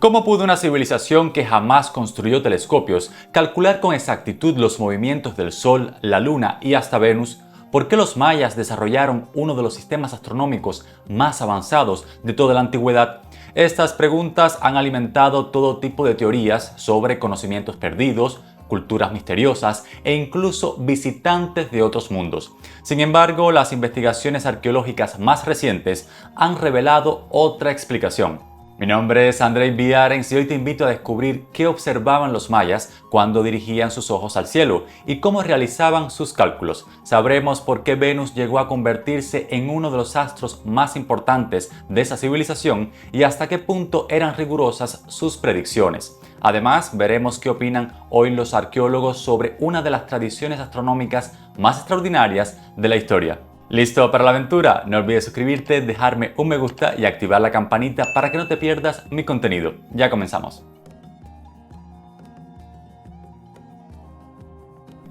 ¿Cómo pudo una civilización que jamás construyó telescopios calcular con exactitud los movimientos del Sol, la Luna y hasta Venus? ¿Por qué los mayas desarrollaron uno de los sistemas astronómicos más avanzados de toda la antigüedad? Estas preguntas han alimentado todo tipo de teorías sobre conocimientos perdidos, culturas misteriosas e incluso visitantes de otros mundos. Sin embargo, las investigaciones arqueológicas más recientes han revelado otra explicación. Mi nombre es Andrei Viarens y hoy te invito a descubrir qué observaban los mayas cuando dirigían sus ojos al cielo y cómo realizaban sus cálculos. Sabremos por qué Venus llegó a convertirse en uno de los astros más importantes de esa civilización y hasta qué punto eran rigurosas sus predicciones. Además, veremos qué opinan hoy los arqueólogos sobre una de las tradiciones astronómicas más extraordinarias de la historia. ¿Listo para la aventura? No olvides suscribirte, dejarme un me gusta y activar la campanita para que no te pierdas mi contenido. Ya comenzamos.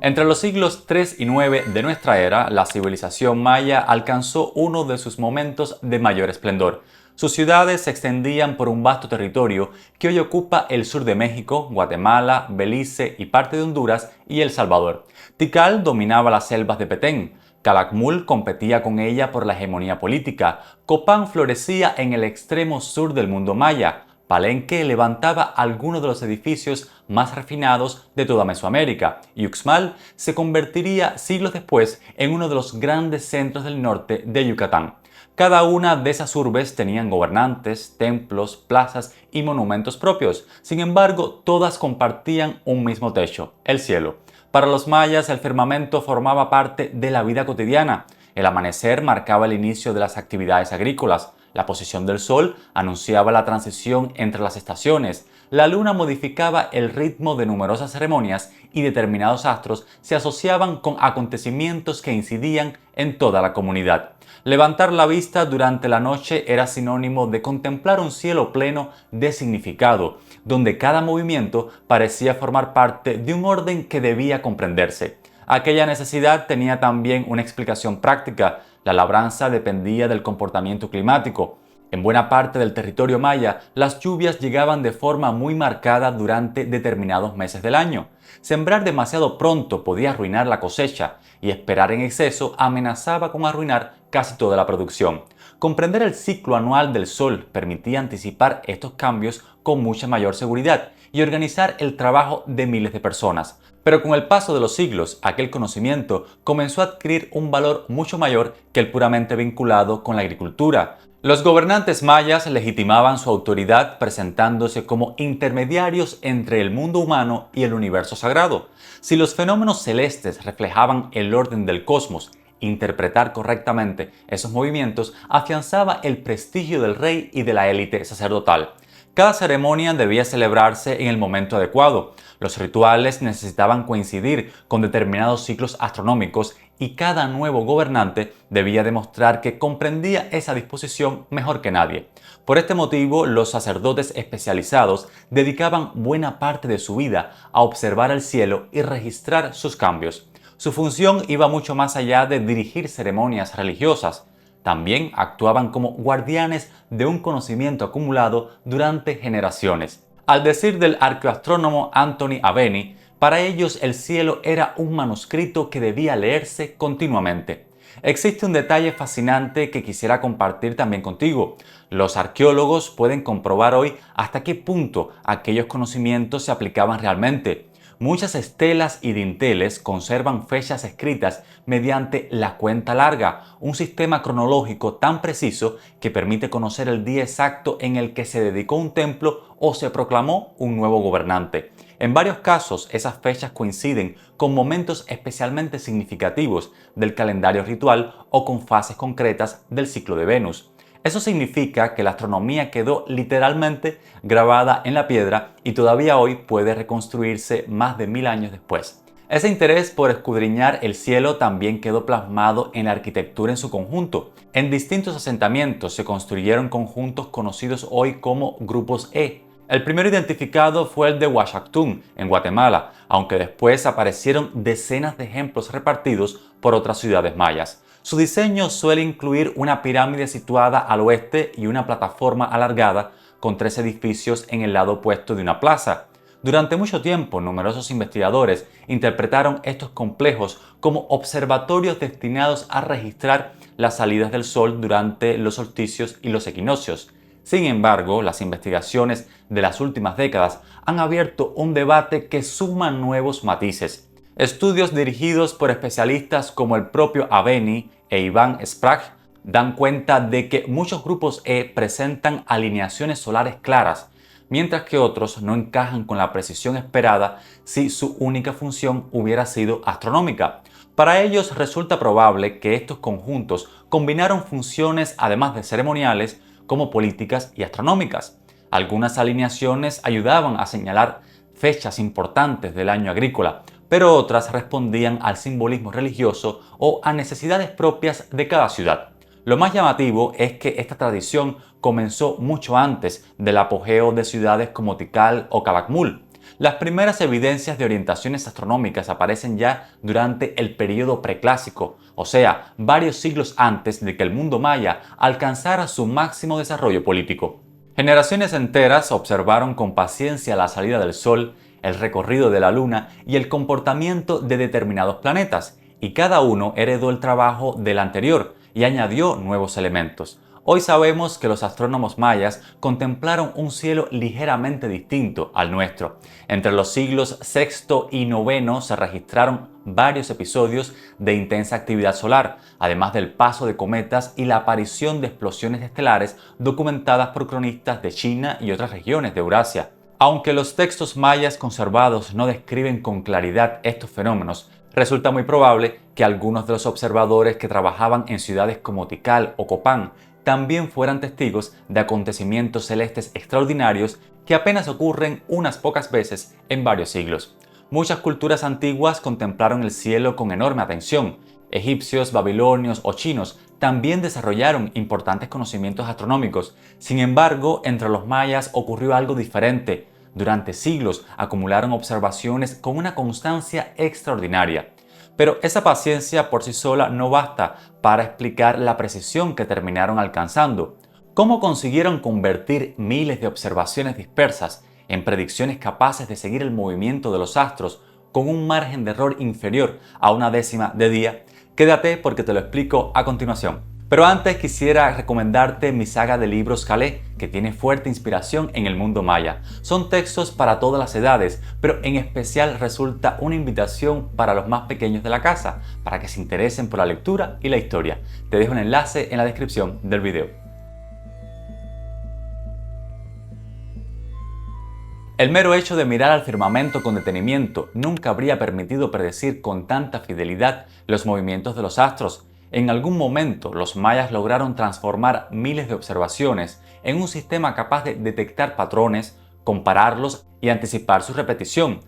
Entre los siglos 3 y 9 de nuestra era, la civilización maya alcanzó uno de sus momentos de mayor esplendor. Sus ciudades se extendían por un vasto territorio que hoy ocupa el sur de México, Guatemala, Belice y parte de Honduras y El Salvador. Tikal dominaba las selvas de Petén. Calakmul competía con ella por la hegemonía política. Copán florecía en el extremo sur del mundo maya. Palenque levantaba algunos de los edificios más refinados de toda Mesoamérica y Uxmal se convertiría siglos después en uno de los grandes centros del norte de Yucatán. Cada una de esas urbes tenían gobernantes, templos, plazas y monumentos propios. Sin embargo, todas compartían un mismo techo, el cielo. Para los mayas, el firmamento formaba parte de la vida cotidiana. El amanecer marcaba el inicio de las actividades agrícolas. La posición del sol anunciaba la transición entre las estaciones. La luna modificaba el ritmo de numerosas ceremonias y determinados astros se asociaban con acontecimientos que incidían en toda la comunidad. Levantar la vista durante la noche era sinónimo de contemplar un cielo pleno de significado, donde cada movimiento parecía formar parte de un orden que debía comprenderse. Aquella necesidad tenía también una explicación práctica. La labranza dependía del comportamiento climático. En buena parte del territorio maya, las lluvias llegaban de forma muy marcada durante determinados meses del año. Sembrar demasiado pronto podía arruinar la cosecha y esperar en exceso amenazaba con arruinar casi toda la producción. Comprender el ciclo anual del sol permitía anticipar estos cambios con mucha mayor seguridad y organizar el trabajo de miles de personas. Pero con el paso de los siglos, aquel conocimiento comenzó a adquirir un valor mucho mayor que el puramente vinculado con la agricultura. Los gobernantes mayas legitimaban su autoridad presentándose como intermediarios entre el mundo humano y el universo sagrado. Si los fenómenos celestes reflejaban el orden del cosmos, interpretar correctamente esos movimientos afianzaba el prestigio del rey y de la élite sacerdotal. Cada ceremonia debía celebrarse en el momento adecuado. Los rituales necesitaban coincidir con determinados ciclos astronómicos y cada nuevo gobernante debía demostrar que comprendía esa disposición mejor que nadie. Por este motivo, los sacerdotes especializados dedicaban buena parte de su vida a observar el cielo y registrar sus cambios. Su función iba mucho más allá de dirigir ceremonias religiosas. También actuaban como guardianes de un conocimiento acumulado durante generaciones. Al decir del arqueoastrónomo Anthony Aveni, para ellos el cielo era un manuscrito que debía leerse continuamente. Existe un detalle fascinante que quisiera compartir también contigo. Los arqueólogos pueden comprobar hoy hasta qué punto aquellos conocimientos se aplicaban realmente. Muchas estelas y dinteles conservan fechas escritas mediante la cuenta larga, un sistema cronológico tan preciso que permite conocer el día exacto en el que se dedicó un templo o se proclamó un nuevo gobernante. En varios casos, esas fechas coinciden con momentos especialmente significativos del calendario ritual o con fases concretas del ciclo de Venus. Eso significa que la astronomía quedó literalmente grabada en la piedra y todavía hoy puede reconstruirse más de 1000 años después. Ese interés por escudriñar el cielo también quedó plasmado en la arquitectura en su conjunto. En distintos asentamientos se construyeron conjuntos conocidos hoy como grupos E. El primero identificado fue el de Huachactún, en Guatemala, aunque después aparecieron decenas de ejemplos repartidos por otras ciudades mayas. Su diseño suele incluir una pirámide situada al oeste y una plataforma alargada con 3 edificios en el lado opuesto de una plaza. Durante mucho tiempo, numerosos investigadores interpretaron estos complejos como observatorios destinados a registrar las salidas del Sol durante los solsticios y los equinoccios. Sin embargo, las investigaciones de las últimas décadas han abierto un debate que suma nuevos matices. Estudios dirigidos por especialistas como el propio Aveni e Ivan Sprague dan cuenta de que muchos grupos E presentan alineaciones solares claras, mientras que otros no encajan con la precisión esperada si su única función hubiera sido astronómica. Para ellos resulta probable que estos conjuntos combinaron funciones además de ceremoniales como políticas y astronómicas. Algunas alineaciones ayudaban a señalar fechas importantes del año agrícola, pero otras respondían al simbolismo religioso o a necesidades propias de cada ciudad. Lo más llamativo es que esta tradición comenzó mucho antes del apogeo de ciudades como Tikal o Calakmul. Las primeras evidencias de orientaciones astronómicas aparecen ya durante el período preclásico, o sea, varios siglos antes de que el mundo maya alcanzara su máximo desarrollo político. Generaciones enteras observaron con paciencia la salida del Sol, el recorrido de la Luna y el comportamiento de determinados planetas, y cada uno heredó el trabajo del anterior y añadió nuevos elementos. Hoy sabemos que los astrónomos mayas contemplaron un cielo ligeramente distinto al nuestro. Entre los siglos VI y IX se registraron varios episodios de intensa actividad solar, además del paso de cometas y la aparición de explosiones estelares documentadas por cronistas de China y otras regiones de Eurasia. Aunque los textos mayas conservados no describen con claridad estos fenómenos, resulta muy probable que algunos de los observadores que trabajaban en ciudades como Tikal o Copán también fueran testigos de acontecimientos celestes extraordinarios que apenas ocurren unas pocas veces en varios siglos. Muchas culturas antiguas contemplaron el cielo con enorme atención. Egipcios, babilonios o chinos también desarrollaron importantes conocimientos astronómicos. Sin embargo, entre los mayas ocurrió algo diferente. Durante siglos acumularon observaciones con una constancia extraordinaria. Pero esa paciencia por sí sola no basta para explicar la precisión que terminaron alcanzando. ¿Cómo consiguieron convertir miles de observaciones dispersas en predicciones capaces de seguir el movimiento de los astros con un margen de error inferior a una décima de día? Quédate porque te lo explico a continuación. Pero antes quisiera recomendarte mi saga de libros Calé, que tiene fuerte inspiración en el mundo maya. Son textos para todas las edades, pero en especial resulta una invitación para los más pequeños de la casa, para que se interesen por la lectura y la historia. Te dejo un enlace en la descripción del video. El mero hecho de mirar al firmamento con detenimiento nunca habría permitido predecir con tanta fidelidad los movimientos de los astros. En algún momento, los mayas lograron transformar miles de observaciones en un sistema capaz de detectar patrones, compararlos y anticipar su repetición.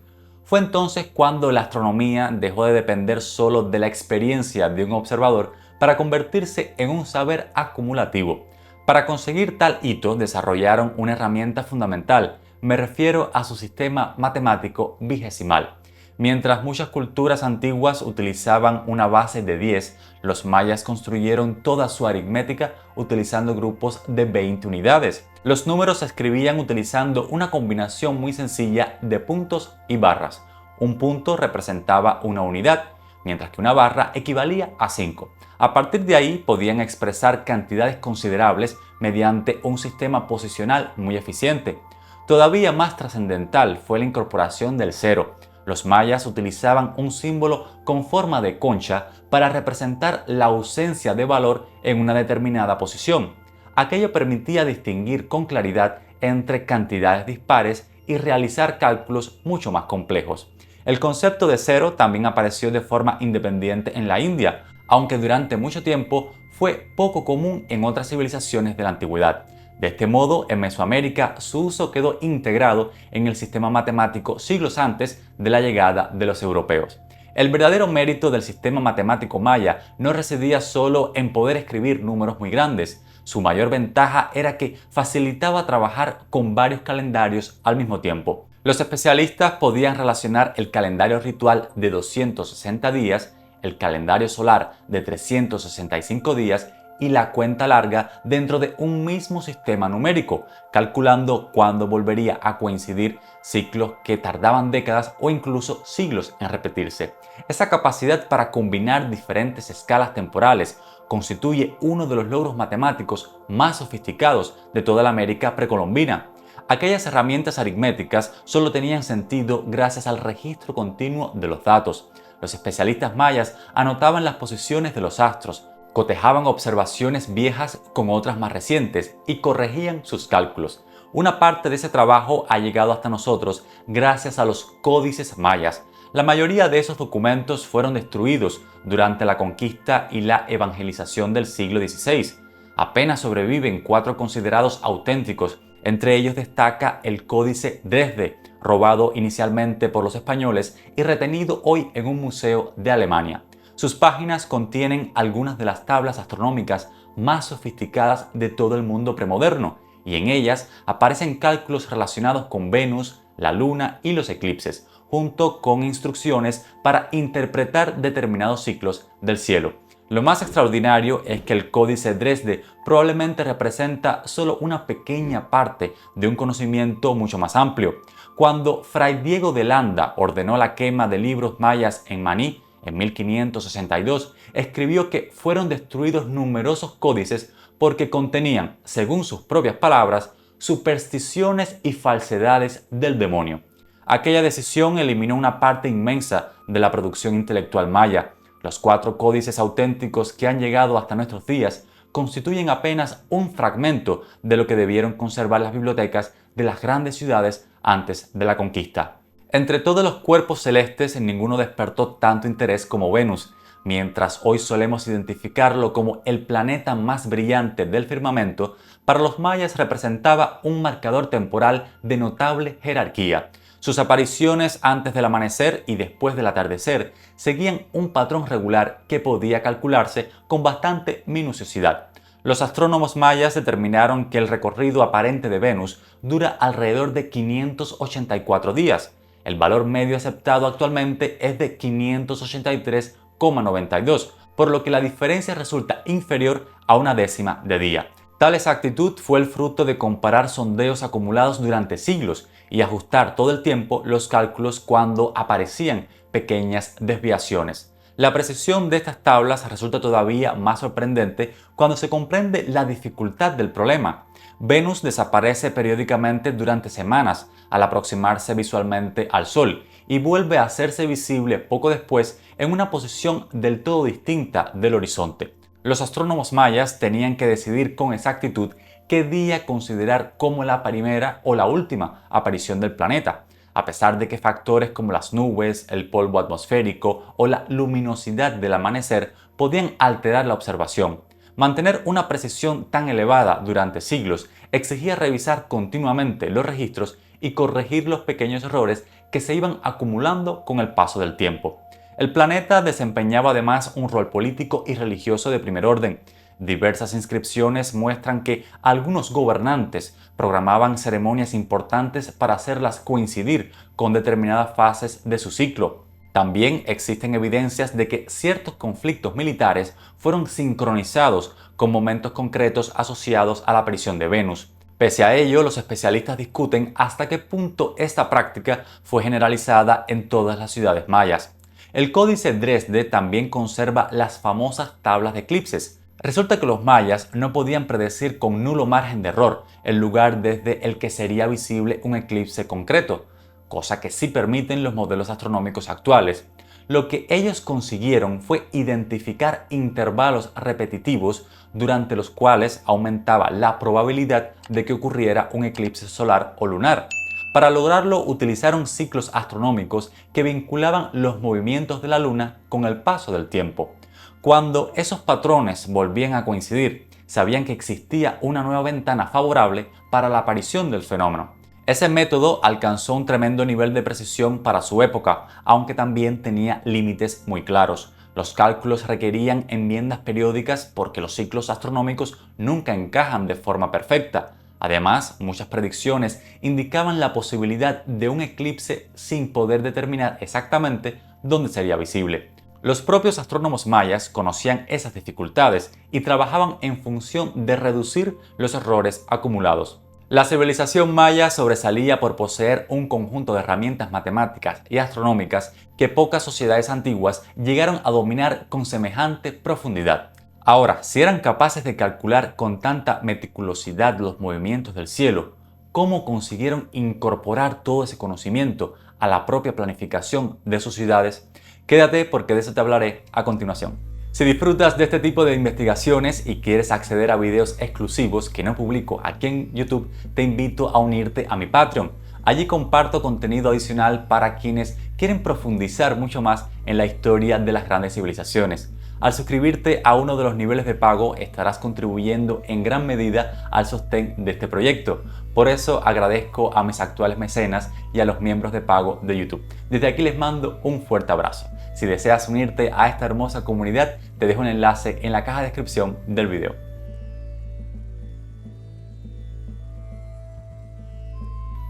Fue entonces cuando la astronomía dejó de depender solo de la experiencia de un observador para convertirse en un saber acumulativo. Para conseguir tal hito, desarrollaron una herramienta fundamental. Me refiero a su sistema matemático vigesimal. Mientras muchas culturas antiguas utilizaban una base de 10, los mayas construyeron toda su aritmética utilizando grupos de 20 unidades. Los números se escribían utilizando una combinación muy sencilla de puntos y barras. Un punto representaba una unidad, mientras que una barra equivalía a 5. A partir de ahí podían expresar cantidades considerables mediante un sistema posicional muy eficiente. Todavía más trascendental fue la incorporación del cero. Los mayas utilizaban un símbolo con forma de concha para representar la ausencia de valor en una determinada posición. Aquello permitía distinguir con claridad entre cantidades dispares y realizar cálculos mucho más complejos. El concepto de cero también apareció de forma independiente en la India, aunque durante mucho tiempo fue poco común en otras civilizaciones de la antigüedad. De este modo, en Mesoamérica su uso quedó integrado en el sistema matemático siglos antes de la llegada de los europeos. El verdadero mérito del sistema matemático maya no residía solo en poder escribir números muy grandes. Su mayor ventaja era que facilitaba trabajar con varios calendarios al mismo tiempo. Los especialistas podían relacionar el calendario ritual de 260 días, el calendario solar de 365 días y la cuenta larga dentro de un mismo sistema numérico, calculando cuándo volvería a coincidir ciclos que tardaban décadas o incluso siglos en repetirse. Esa capacidad para combinar diferentes escalas temporales constituye uno de los logros matemáticos más sofisticados de toda la América precolombina. Aquellas herramientas aritméticas solo tenían sentido gracias al registro continuo de los datos. Los especialistas mayas anotaban las posiciones de los astros, cotejaban observaciones viejas con otras más recientes y corregían sus cálculos. Una parte de ese trabajo ha llegado hasta nosotros gracias a los códices mayas. La mayoría de esos documentos fueron destruidos durante la conquista y la evangelización del siglo XVI. Apenas sobreviven 4 considerados auténticos. Entre ellos destaca el Códice Dresde, robado inicialmente por los españoles y retenido hoy en un museo de Alemania. Sus páginas contienen algunas de las tablas astronómicas más sofisticadas de todo el mundo premoderno, y en ellas aparecen cálculos relacionados con Venus, la Luna y los eclipses, junto con instrucciones para interpretar determinados ciclos del cielo. Lo más extraordinario es que el Códice Dresde probablemente representa solo una pequeña parte de un conocimiento mucho más amplio. Cuando Fray Diego de Landa ordenó la quema de libros mayas en Maní en 1562, escribió que fueron destruidos numerosos códices porque contenían, según sus propias palabras, supersticiones y falsedades del demonio. Aquella decisión eliminó una parte inmensa de la producción intelectual maya. Los 4 códices auténticos que han llegado hasta nuestros días constituyen apenas un fragmento de lo que debieron conservar las bibliotecas de las grandes ciudades antes de la conquista. Entre todos los cuerpos celestes, ninguno despertó tanto interés como Venus. Mientras hoy solemos identificarlo como el planeta más brillante del firmamento, para los mayas representaba un marcador temporal de notable jerarquía. Sus apariciones antes del amanecer y después del atardecer seguían un patrón regular que podía calcularse con bastante minuciosidad. Los astrónomos mayas determinaron que el recorrido aparente de Venus dura alrededor de 584 días. El valor medio aceptado actualmente es de 583,92, por lo que la diferencia resulta inferior a una décima de día. Tal exactitud fue el fruto de comparar sondeos acumulados durante siglos y ajustar todo el tiempo los cálculos cuando aparecían pequeñas desviaciones. La precisión de estas tablas resulta todavía más sorprendente cuando se comprende la dificultad del problema. Venus desaparece periódicamente durante semanas al aproximarse visualmente al Sol y vuelve a hacerse visible poco después en una posición del todo distinta del horizonte. Los astrónomos mayas tenían que decidir con exactitud qué día considerar como la primera o la última aparición del planeta, a pesar de que factores como las nubes, el polvo atmosférico o la luminosidad del amanecer podían alterar la observación. Mantener una precisión tan elevada durante siglos exigía revisar continuamente los registros y corregir los pequeños errores que se iban acumulando con el paso del tiempo. El planeta desempeñaba además un rol político y religioso de primer orden. Diversas inscripciones muestran que algunos gobernantes programaban ceremonias importantes para hacerlas coincidir con determinadas fases de su ciclo. También existen evidencias de que ciertos conflictos militares fueron sincronizados con momentos concretos asociados a la aparición de Venus. Pese a ello, los especialistas discuten hasta qué punto esta práctica fue generalizada en todas las ciudades mayas. El Códice Dresde también conserva las famosas tablas de eclipses. Resulta que los mayas no podían predecir con nulo margen de error el lugar desde el que sería visible un eclipse concreto, cosa que sí permiten los modelos astronómicos actuales. Lo que ellos consiguieron fue identificar intervalos repetitivos durante los cuales aumentaba la probabilidad de que ocurriera un eclipse solar o lunar. Para lograrlo utilizaron ciclos astronómicos que vinculaban los movimientos de la Luna con el paso del tiempo. Cuando esos patrones volvían a coincidir, sabían que existía una nueva ventana favorable para la aparición del fenómeno. Ese método alcanzó un tremendo nivel de precisión para su época, aunque también tenía límites muy claros. Los cálculos requerían enmiendas periódicas porque los ciclos astronómicos nunca encajan de forma perfecta. Además, muchas predicciones indicaban la posibilidad de un eclipse sin poder determinar exactamente dónde sería visible. Los propios astrónomos mayas conocían esas dificultades y trabajaban en función de reducir los errores acumulados. La civilización maya sobresalía por poseer un conjunto de herramientas matemáticas y astronómicas que pocas sociedades antiguas llegaron a dominar con semejante profundidad. Ahora, si eran capaces de calcular con tanta meticulosidad los movimientos del cielo, ¿cómo consiguieron incorporar todo ese conocimiento a la propia planificación de sus ciudades? Quédate porque de eso te hablaré a continuación. Si disfrutas de este tipo de investigaciones y quieres acceder a videos exclusivos que no publico aquí en YouTube, te invito a unirte a mi Patreon. Allí comparto contenido adicional para quienes quieren profundizar mucho más en la historia de las grandes civilizaciones. Al suscribirte a uno de los niveles de pago estarás contribuyendo en gran medida al sostén de este proyecto. Por eso agradezco a mis actuales mecenas y a los miembros de pago de YouTube. Desde aquí les mando un fuerte abrazo. Si deseas unirte a esta hermosa comunidad, te dejo un enlace en la caja de descripción del video.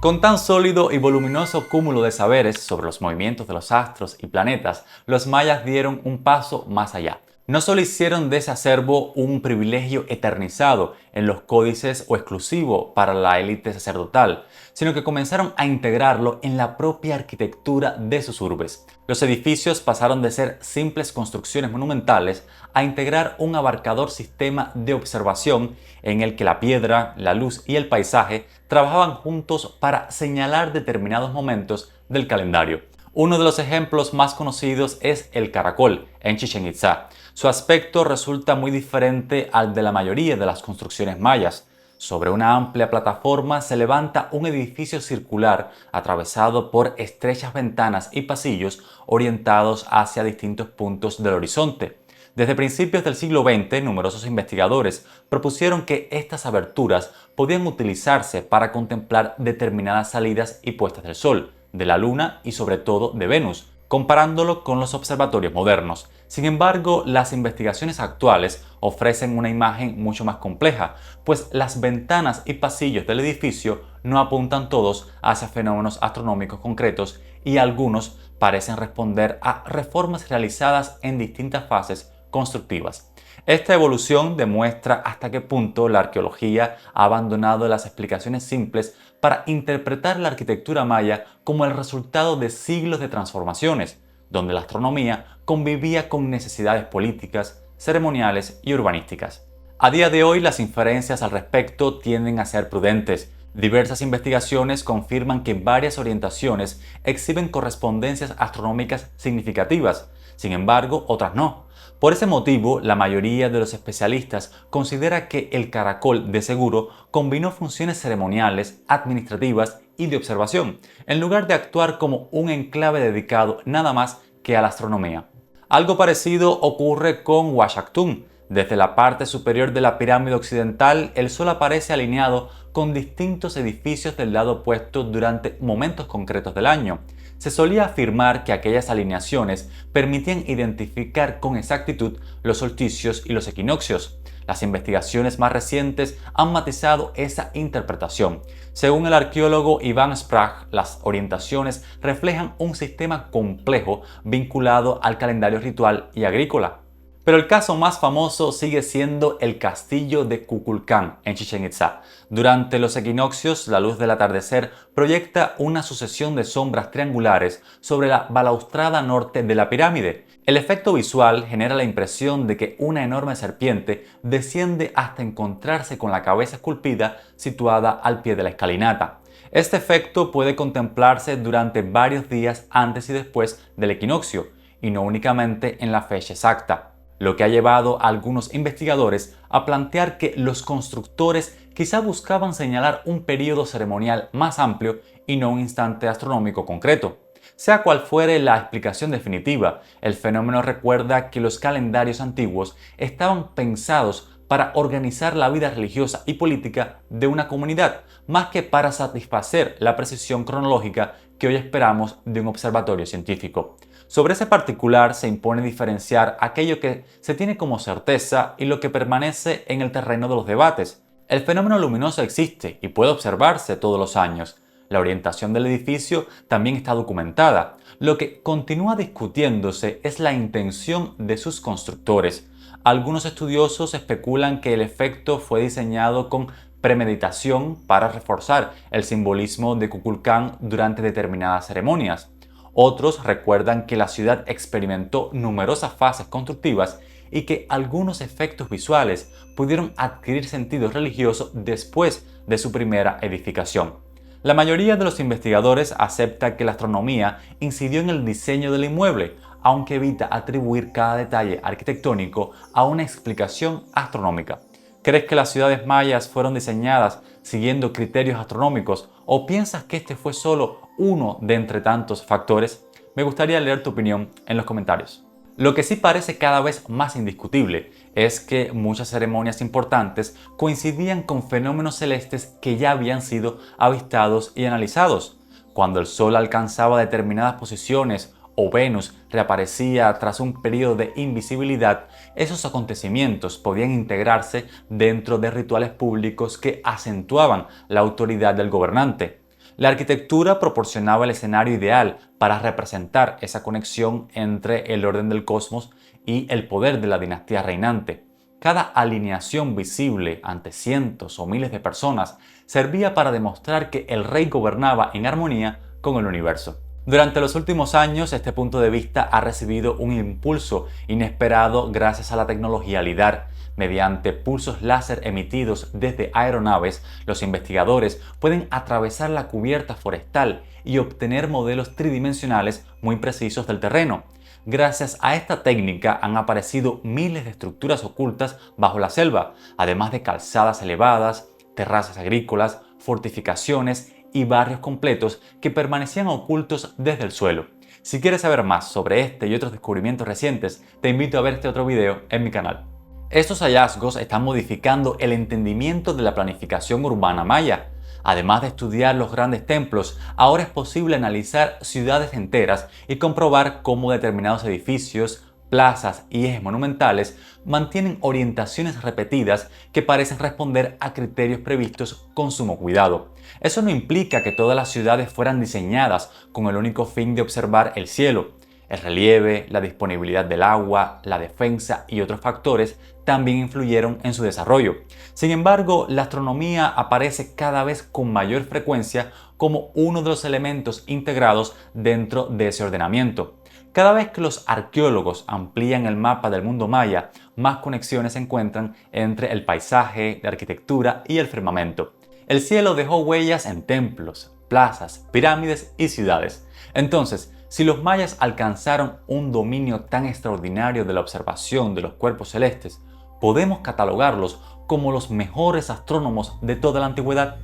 Con tan sólido y voluminoso cúmulo de saberes sobre los movimientos de los astros y planetas, los mayas dieron un paso más allá. No solo hicieron de ese acervo un privilegio eternizado en los códices o exclusivo para la élite sacerdotal, sino que comenzaron a integrarlo en la propia arquitectura de sus urbes. Los edificios pasaron de ser simples construcciones monumentales a integrar un abarcador sistema de observación en el que la piedra, la luz y el paisaje trabajaban juntos para señalar determinados momentos del calendario. Uno de los ejemplos más conocidos es el caracol en Chichén Itzá. Su aspecto resulta muy diferente al de la mayoría de las construcciones mayas. Sobre una amplia plataforma se levanta un edificio circular atravesado por estrechas ventanas y pasillos orientados hacia distintos puntos del horizonte. Desde principios del siglo XX, numerosos investigadores propusieron que estas aberturas podían utilizarse para contemplar determinadas salidas y puestas del Sol, de la Luna y sobre todo de Venus, comparándolo con los observatorios modernos. Sin embargo, las investigaciones actuales ofrecen una imagen mucho más compleja, pues las ventanas y pasillos del edificio no apuntan todos hacia fenómenos astronómicos concretos y algunos parecen responder a reformas realizadas en distintas fases constructivas. Esta evolución demuestra hasta qué punto la arqueología ha abandonado las explicaciones simples para interpretar la arquitectura maya como el resultado de siglos de transformaciones, donde la astronomía convivía con necesidades políticas, ceremoniales y urbanísticas. A día de hoy las inferencias al respecto tienden a ser prudentes. Diversas investigaciones confirman que varias orientaciones exhiben correspondencias astronómicas significativas, sin embargo otras no. Por ese motivo, la mayoría de los especialistas considera que el caracol de seguro combinó funciones ceremoniales, administrativas y de observación, en lugar de actuar como un enclave dedicado nada más que a la astronomía. Algo parecido ocurre con Uashaktun. Desde la parte superior de la pirámide occidental, el Sol aparece alineado con distintos edificios del lado opuesto durante momentos concretos del año. Se solía afirmar que aquellas alineaciones permitían identificar con exactitud los solsticios y los equinoccios. Las investigaciones más recientes han matizado esa interpretación. Según el arqueólogo Ivan Sprague, las orientaciones reflejan un sistema complejo vinculado al calendario ritual y agrícola. Pero el caso más famoso sigue siendo el castillo de Kukulcán en Chichén Itzá. Durante los equinoccios, la luz del atardecer proyecta una sucesión de sombras triangulares sobre la balaustrada norte de la pirámide. El efecto visual genera la impresión de que una enorme serpiente desciende hasta encontrarse con la cabeza esculpida situada al pie de la escalinata. Este efecto puede contemplarse durante varios días antes y después del equinoccio, y no únicamente en la fecha exacta, lo que ha llevado a algunos investigadores a plantear que los constructores quizá buscaban señalar un periodo ceremonial más amplio y no un instante astronómico concreto. Sea cual fuere la explicación definitiva, el fenómeno recuerda que los calendarios antiguos estaban pensados para organizar la vida religiosa y política de una comunidad, más que para satisfacer la precisión cronológica que hoy esperamos de un observatorio científico. Sobre ese particular se impone diferenciar aquello que se tiene como certeza y lo que permanece en el terreno de los debates. El fenómeno luminoso existe y puede observarse todos los años. La orientación del edificio también está documentada. Lo que continúa discutiéndose es la intención de sus constructores. Algunos estudiosos especulan que el efecto fue diseñado con premeditación para reforzar el simbolismo de Kukulcán durante determinadas ceremonias. Otros recuerdan que la ciudad experimentó numerosas fases constructivas y que algunos efectos visuales pudieron adquirir sentido religioso después de su primera edificación. La mayoría de los investigadores acepta que la astronomía incidió en el diseño del inmueble, aunque evita atribuir cada detalle arquitectónico a una explicación astronómica. ¿Crees que las ciudades mayas fueron diseñadas siguiendo criterios astronómicos o piensas que este fue solo uno de entre tantos factores? Me gustaría leer tu opinión en los comentarios. Lo que sí parece cada vez más indiscutible es que muchas ceremonias importantes coincidían con fenómenos celestes que ya habían sido avistados y analizados. Cuando el Sol alcanzaba determinadas posiciones o Venus reaparecía tras un periodo de invisibilidad, esos acontecimientos podían integrarse dentro de rituales públicos que acentuaban la autoridad del gobernante. La arquitectura proporcionaba el escenario ideal para representar esa conexión entre el orden del cosmos y el poder de la dinastía reinante. Cada alineación visible ante cientos o miles de personas servía para demostrar que el rey gobernaba en armonía con el universo. Durante los últimos años, este punto de vista ha recibido un impulso inesperado gracias a la tecnología LIDAR. Mediante pulsos láser emitidos desde aeronaves, los investigadores pueden atravesar la cubierta forestal y obtener modelos tridimensionales muy precisos del terreno. Gracias a esta técnica han aparecido miles de estructuras ocultas bajo la selva, además de calzadas elevadas, terrazas agrícolas, fortificaciones y barrios completos que permanecían ocultos desde el suelo. Si quieres saber más sobre este y otros descubrimientos recientes, te invito a ver este otro video en mi canal. Estos hallazgos están modificando el entendimiento de la planificación urbana maya. Además de estudiar los grandes templos, ahora es posible analizar ciudades enteras y comprobar cómo determinados edificios, plazas y ejes monumentales mantienen orientaciones repetidas que parecen responder a criterios previstos con sumo cuidado. Eso no implica que todas las ciudades fueran diseñadas con el único fin de observar el cielo. El relieve, la disponibilidad del agua, la defensa y otros factores también influyeron en su desarrollo. Sin embargo, la astronomía aparece cada vez con mayor frecuencia como uno de los elementos integrados dentro de ese ordenamiento. Cada vez que los arqueólogos amplían el mapa del mundo maya, más conexiones se encuentran entre el paisaje, la arquitectura y el firmamento. El cielo dejó huellas en templos, plazas, pirámides y ciudades. Entonces, si los mayas alcanzaron un dominio tan extraordinario de la observación de los cuerpos celestes, ¿podemos catalogarlos como los mejores astrónomos de toda la antigüedad?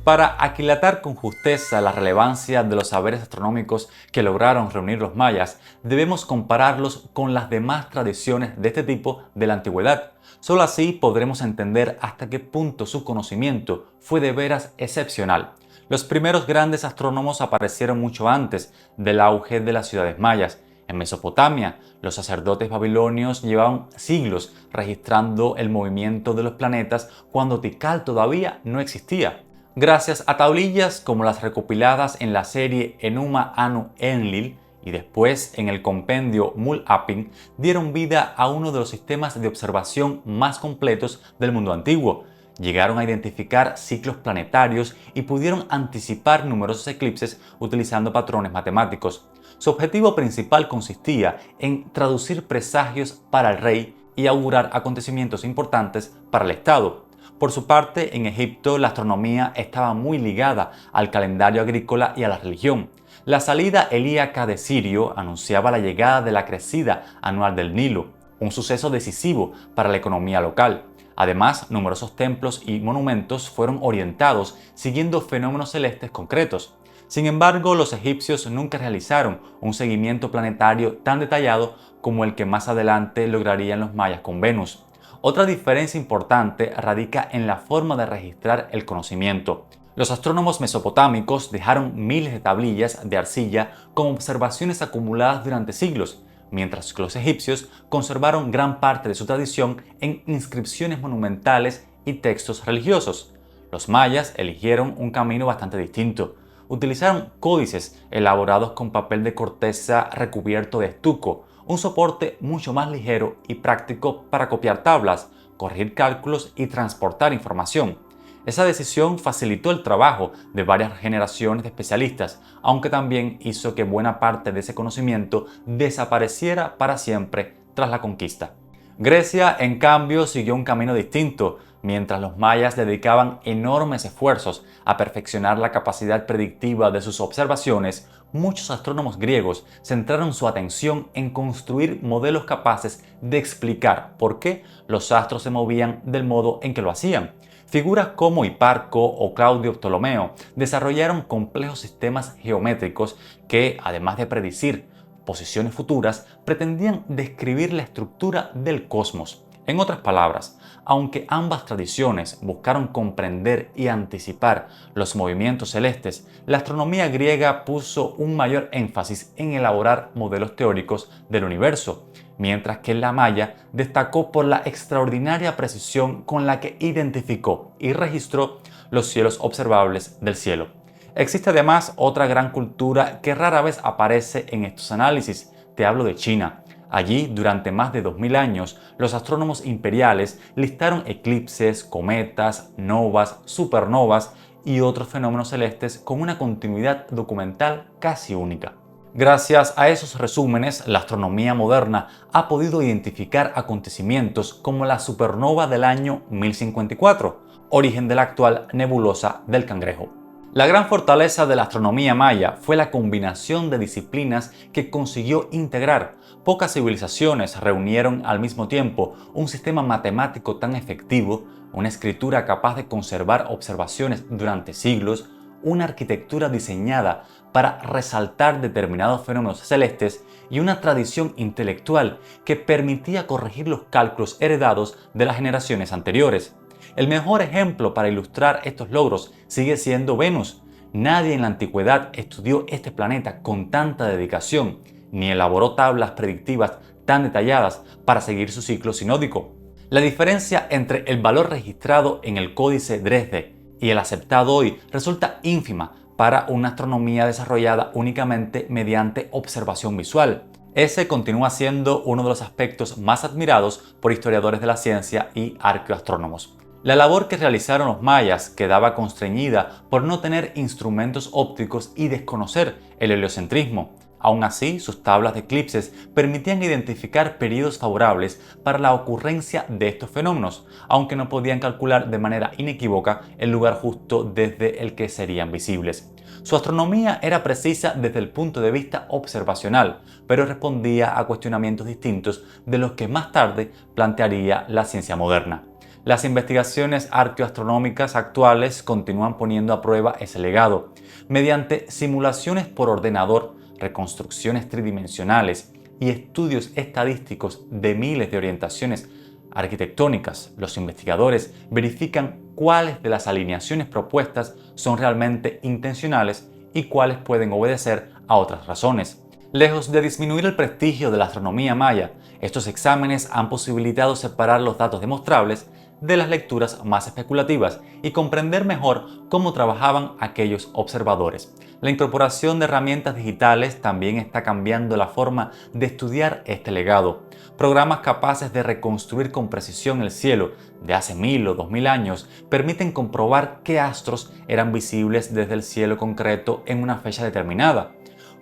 Para aquilatar con justeza la relevancia de los saberes astronómicos que lograron reunir los mayas, debemos compararlos con las demás tradiciones de este tipo de la antigüedad. Solo así podremos entender hasta qué punto su conocimiento fue de veras excepcional. Los primeros grandes astrónomos aparecieron mucho antes del auge de las ciudades mayas. En Mesopotamia, los sacerdotes babilonios llevaban siglos registrando el movimiento de los planetas cuando Tikal todavía no existía. Gracias a tablillas como las recopiladas en la serie Enuma Anu Enlil y después en el compendio Mul-Apin, dieron vida a uno de los sistemas de observación más completos del mundo antiguo. Llegaron a identificar ciclos planetarios y pudieron anticipar numerosos eclipses utilizando patrones matemáticos. Su objetivo principal consistía en traducir presagios para el rey y augurar acontecimientos importantes para el Estado. Por su parte, en Egipto la astronomía estaba muy ligada al calendario agrícola y a la religión. La salida helíaca de Sirio anunciaba la llegada de la crecida anual del Nilo, un suceso decisivo para la economía local. Además, numerosos templos y monumentos fueron orientados siguiendo fenómenos celestes concretos. Sin embargo, los egipcios nunca realizaron un seguimiento planetario tan detallado como el que más adelante lograrían los mayas con Venus. Otra diferencia importante radica en la forma de registrar el conocimiento. Los astrónomos mesopotámicos dejaron miles de tablillas de arcilla con observaciones acumuladas durante siglos, mientras que los egipcios conservaron gran parte de su tradición en inscripciones monumentales y textos religiosos. Los mayas eligieron un camino bastante distinto. Utilizaron códices elaborados con papel de corteza recubierto de estuco, un soporte mucho más ligero y práctico para copiar tablas, corregir cálculos y transportar información. Esa decisión facilitó el trabajo de varias generaciones de especialistas, aunque también hizo que buena parte de ese conocimiento desapareciera para siempre tras la conquista. Grecia, en cambio, siguió un camino distinto. Mientras los mayas dedicaban enormes esfuerzos a perfeccionar la capacidad predictiva de sus observaciones, muchos astrónomos griegos centraron su atención en construir modelos capaces de explicar por qué los astros se movían del modo en que lo hacían. Figuras como Hiparco o Claudio Ptolomeo desarrollaron complejos sistemas geométricos que, además de predecir posiciones futuras, pretendían describir la estructura del cosmos. En otras palabras, aunque ambas tradiciones buscaron comprender y anticipar los movimientos celestes, la astronomía griega puso un mayor énfasis en elaborar modelos teóricos del universo, mientras que la maya destacó por la extraordinaria precisión con la que identificó y registró los cielos observables del cielo. Existe además otra gran cultura que rara vez aparece en estos análisis. Te hablo de China. Allí, durante más de 2000 años, los astrónomos imperiales listaron eclipses, cometas, novas, supernovas y otros fenómenos celestes con una continuidad documental casi única. Gracias a esos resúmenes, la astronomía moderna ha podido identificar acontecimientos como la supernova del año 1054, origen de la actual nebulosa del Cangrejo. La gran fortaleza de la astronomía maya fue la combinación de disciplinas que consiguió integrar. Pocas civilizaciones reunieron al mismo tiempo un sistema matemático tan efectivo, una escritura capaz de conservar observaciones durante siglos, una arquitectura diseñada para resaltar determinados fenómenos celestes y una tradición intelectual que permitía corregir los cálculos heredados de las generaciones anteriores. El mejor ejemplo para ilustrar estos logros sigue siendo Venus. Nadie en la antigüedad estudió este planeta con tanta dedicación, ni elaboró tablas predictivas tan detalladas para seguir su ciclo sinódico. La diferencia entre el valor registrado en el Códice Dresde y el aceptado hoy resulta ínfima para una astronomía desarrollada únicamente mediante observación visual. Ese continúa siendo uno de los aspectos más admirados por historiadores de la ciencia y arqueoastrónomos. La labor que realizaron los mayas quedaba constreñida por no tener instrumentos ópticos y desconocer el heliocentrismo. Aún así, sus tablas de eclipses permitían identificar periodos favorables para la ocurrencia de estos fenómenos, aunque no podían calcular de manera inequívoca el lugar justo desde el que serían visibles. Su astronomía era precisa desde el punto de vista observacional, pero respondía a cuestionamientos distintos de los que más tarde plantearía la ciencia moderna. Las investigaciones arqueoastronómicas actuales continúan poniendo a prueba ese legado. Mediante simulaciones por ordenador, reconstrucciones tridimensionales y estudios estadísticos de miles de orientaciones arquitectónicas, los investigadores verifican cuáles de las alineaciones propuestas son realmente intencionales y cuáles pueden obedecer a otras razones. Lejos de disminuir el prestigio de la astronomía maya, estos exámenes han posibilitado separar los datos demostrables de las lecturas más especulativas y comprender mejor cómo trabajaban aquellos observadores. La incorporación de herramientas digitales también está cambiando la forma de estudiar este legado. Programas capaces de reconstruir con precisión el cielo de hace 1000 o 2000 años permiten comprobar qué astros eran visibles desde el cielo concreto en una fecha determinada.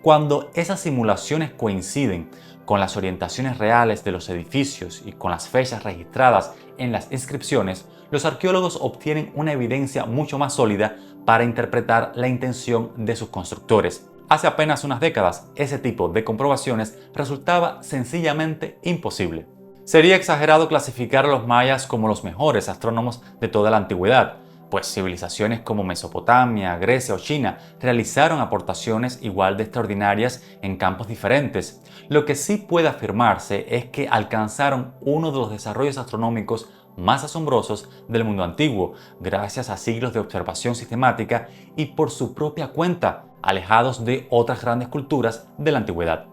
Cuando esas simulaciones coinciden con las orientaciones reales de los edificios y con las fechas registradas en las inscripciones, los arqueólogos obtienen una evidencia mucho más sólida para interpretar la intención de sus constructores. Hace apenas unas décadas, ese tipo de comprobaciones resultaba sencillamente imposible. Sería exagerado clasificar a los mayas como los mejores astrónomos de toda la antigüedad, pues civilizaciones como Mesopotamia, Grecia o China realizaron aportaciones igual de extraordinarias en campos diferentes. Lo que sí puede afirmarse es que alcanzaron uno de los desarrollos astronómicos más asombrosos del mundo antiguo, gracias a siglos de observación sistemática y por su propia cuenta, alejados de otras grandes culturas de la antigüedad.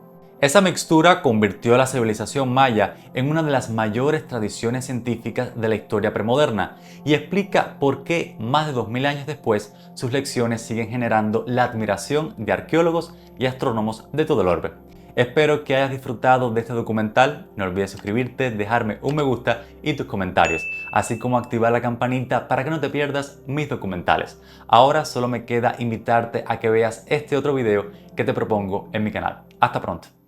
Esa mixtura convirtió a la civilización maya en una de las mayores tradiciones científicas de la historia premoderna y explica por qué, más de 2000 años después, sus lecciones siguen generando la admiración de arqueólogos y astrónomos de todo el orbe. Espero que hayas disfrutado de este documental. No olvides suscribirte, dejarme un me gusta y tus comentarios, así como activar la campanita para que no te pierdas mis documentales. Ahora solo me queda invitarte a que veas este otro video que te propongo en mi canal. Hasta pronto.